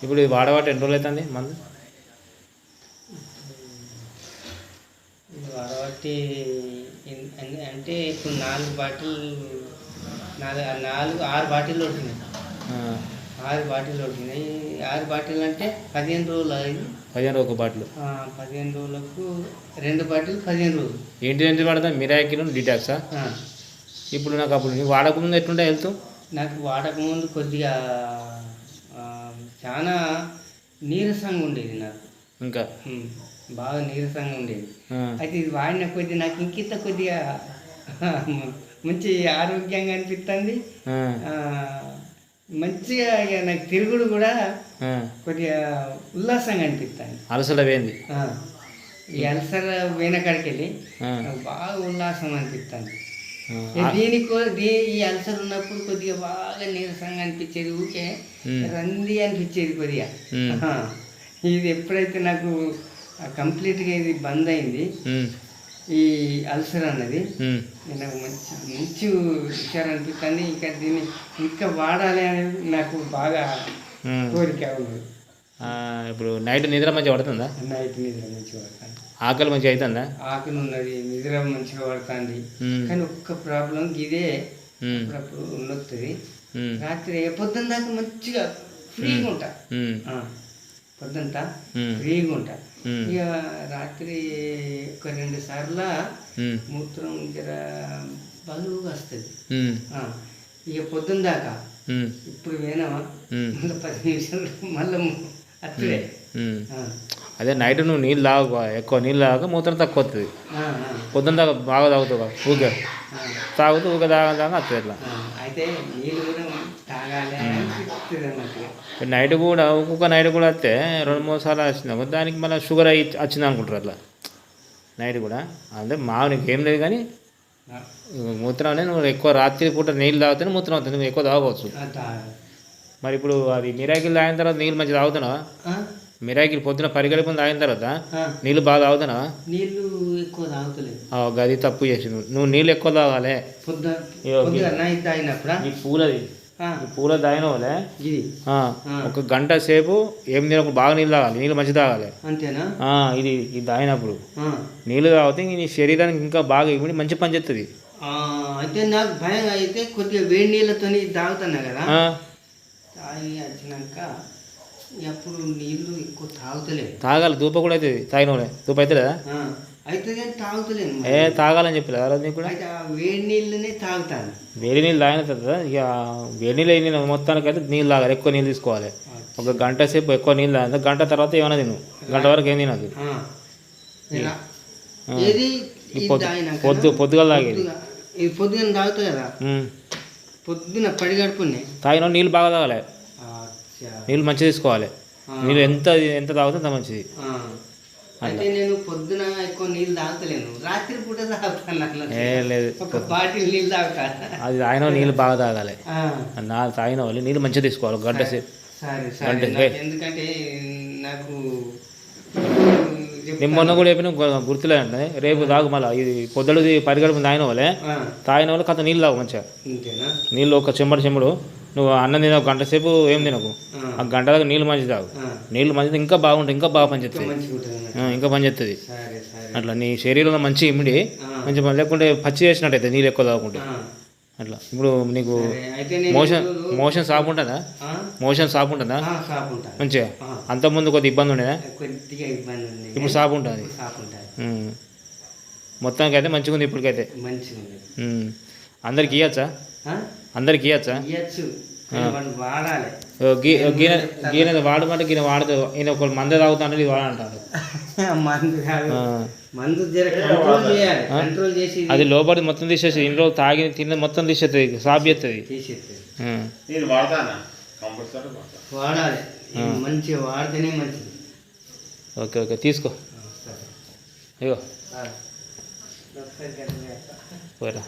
ఇప్పుడు ఇది వాడబట్టి ఎన్ని రోజులు అవుతుంది మందు? ఇది వాడబట్టి అంటే ఇప్పుడు 4 బాటిల్ 6 బాటిల్ కొట్టినాయి. 6 బాటిల్ కొట్టినాయి. 6 బాటిల్ అంటే 15 రోజులు అయింది. 15 రోజులు ఒక బాటిల్. 15 రోజులకు 2 బాటిల్ 15 రోజులు. ఏంటి వాడతాం? మిరాకిల్, డిటాక్సా? ఇప్పుడు నాకు అప్పుడు వాడకముందు ఎట్లుంటే హెల్త్? నాకు వాడకముందు కొద్దిగా చాలా నీరసంగా ఉండేది. నాకు ఇంకా బాగా నీరసంగా ఉండేది. అయితే ఇది వాడిన కొద్ది నాకు ఇంకింత కొద్దిగా మంచి ఆరోగ్యంగా అనిపిస్తుంది. మంచిగా నాకు తిరుగుడు కూడా కొద్దిగా ఉల్లాసంగా అనిపిస్తుంది. అలసట పోయింది. ఈ అల్సర్ వెనకడికి వెళ్ళి నాకు బాగా ఉల్లాసం అనిపిస్తుంది. ఈ అల్సర్ ఉన్నప్పుడు కొద్దిగా బాగా నీరసంగా అనిపించేది, ఊకే రంది అనిపించేది కొద్దిగా. ఇది ఎప్పుడైతే నాకు కంప్లీట్గా ఇది బంద్ అయింది ఈ అల్సర్ అన్నది, నాకు మంచి మంచి విషయాలు అనిపిస్తుంది. ఇంకా దీన్ని ఇంకా వాడాలి అనేది నాకు బాగా కోరిక ఉంది. ఇప్పుడు నైట్ నిద్ర మంచిగా పడుతుందా? నైట్ నిద్ర మంచిగా పడుతుంది. ఆకలి మంచిగా అవుతుందా? ఆకలి ఉన్నది, నిద్ర మంచిగా పడుతుంది. కానీ ఒక్క ప్రాబ్లం ఇదే, అప్పుడప్పుడు ఉన్నొస్తుంది. రాత్రి పొద్దున్న దాకా మంచిగా ఫ్రీగా ఉంటా, పొద్దుంతా ఫ్రీగా ఉంటా. ఇక రాత్రి ఒక 2 సార్లు మూత్రం జర బలువుగా వస్తుంది. ఇక పొద్దున్న దాకా ఇప్పుడు వేనామా మళ్ళీ 10 నిమిషాలు మళ్ళీ అత్తుడే. అదే నైట్ నువ్వు నీళ్ళు తాగ, ఎక్కువ నీళ్ళు తాగక మూత్రం తక్కువ వస్తుంది. పొద్దున్న దాకా బాగా తాగుతావు, ఊకే తాగుతూ ఊకే తాగా వస్తుంది. అట్లా అయితే నీళ్ళు కూడా తాగాలి అనిపిస్తుంది అన్నట్టుగా. నైట్ కూడా ఒక్కొక్క నైట్ కూడా వస్తే 2-3 సార్లు వచ్చింది, దానికి మళ్ళీ షుగర్ అయ్యి వచ్చింది అనుకుంటారు. అట్లా నైట్ కూడా అంటే నీకు ఏం లేదు, కానీ మూత్రం అనేది నువ్వు ఎక్కువ రాత్రి పూట నీళ్ళు తాగితేనే మూత్రం అవుతుంది, నువ్వు ఎక్కువ తాగవచ్చు. మరి ఇప్పుడు అది మిరాకిల్ తాగిన తర్వాత నీళ్ళు మంచిగా తాగుతున్నావా? మిరాకిల్ పొద్దున పరిగెడుకుని తాగిన తర్వాత నీళ్ళు బాగా తాగుతున్నావా? నీళ్ళు ఎక్కువ తాగుతలేదు. గది తప్పు చేసింది. నువ్వు నీళ్ళు ఎక్కువ తాగాలి. ఈ పూల తాగిన వాళ్ళే ఒక గంట సేపు ఏం తినకు, బాగా నీళ్ళు తాగాలి, నీళ్ళు మంచి తాగాలి. అంతేనా? ఇది తాగినప్పుడు నీళ్ళు తాగితే నీ శరీరానికి ఇంకా బాగా ఇవి మంచి పని చేస్తుంది. అయితే నాకు భయం అయితే కొద్దిగా వేడి నీళ్ళతో తాగుతున్నా కదా, తాగి వచ్చినాక ఎప్పుడు నీళ్ళు ఎక్కువ తాగుతలేదు. తాగాలి, ధూప కూడా అవుతుంది. తాగిన వాళ్ళే ధూప అవుతుందా? అయితే కానీ తాగుతలేదు. తాగాలని చెప్పలేదు ఆ రోజు నీకు కూడా. వేడి నీళ్ళనే తాగుతాను. వేడి నీళ్ళు తాగిన తర్వాత ఇక వేడి నీళ్ళు అయిన మొత్తానికి అయితే నీళ్ళు తాగాలి, ఎక్కువ నీళ్ళు తీసుకోవాలి. ఒక గంట సేపు ఎక్కువ నీళ్ళు తాగిన గంట తర్వాత ఏమైనా తిను, గంట వరకు ఏం తినదు. పొద్దుగా తాగేది. పొద్దున తాగుతా కదా, పొద్దున పడిగడుపునే తాగిన నీళ్ళు బాగా తాగాలి, నీళ్ళు మంచిగా తీసుకోవాలి. నీళ్ళు ఎంత తాగితే అంత మంచిది. అంటే నేను పొద్దున ఎక్కువ నీళ్ళు తాగుతలేను, రాత్రి పూట తాగుతాను. లేదు, ఒక బాటిల్ నీళ్ళు తాగుతా. అది తాగిన నీళ్ళు బాగా తాగాలి. తాగిన వాళ్ళు నీళ్ళు మంచిగా తీసుకోవాలి గంట సేపు. ఎందుకంటే నాకు నేను మొన్న కూడా చెప్పిన గుర్తులేదండి. రేపు తాగు మళ్ళీ ఇది పొద్దుడు పరిగడుపు తాగిన వాళ్ళు కథ నీళ్ళు తాగు మంచిగా. నీళ్ళు ఒక చెంబడు నువ్వు అన్నం తిన ఒక గంట సేపు ఏం తినకు, ఆ గంట దాకా నీళ్ళు మంచి తాగు. నీళ్ళు మంచిది ఇంకా బాగుంటుంది, ఇంకా బాగా పనిచేస్తుంది, ఇంకా పనిచేస్తుంది. అట్లా నీ శరీరంలో మంచి ఇమిడి మంచి లేకుంటే పచ్చి చేసినట్టయితే నీళ్ళు ఎక్కువ తాగుకుంటే. అట్లా ఇప్పుడు నీకు మోషన్ సాపు ఉంటుందా? మోషన్ సాపు ఉంటుందా మంచిగా? అంతకుముందు కొద్దిగా ఇబ్బంది ఉండేదా? ఇప్పుడు సాపు ఉంటుంది. మొత్తానికి అయితే మంచిగా ఉంది ఇప్పటికైతే. అందరికి ఇవ్వచ్చా? అందరికి ఇవ్వచ్చా? గీన వాడమంటే గీన వాడదు. ఈయన ఒక మంద తాగుతాను ఇది వాడంటాడు. అది లోపలి మొత్తం తీసేసి ఇన్ని రోజులు తాగి తిన్న మొత్తం తీసేస్తుంది, సాఫ్ చేస్తుంది. ఓకే తీసుకో. అయ్యో పోరా.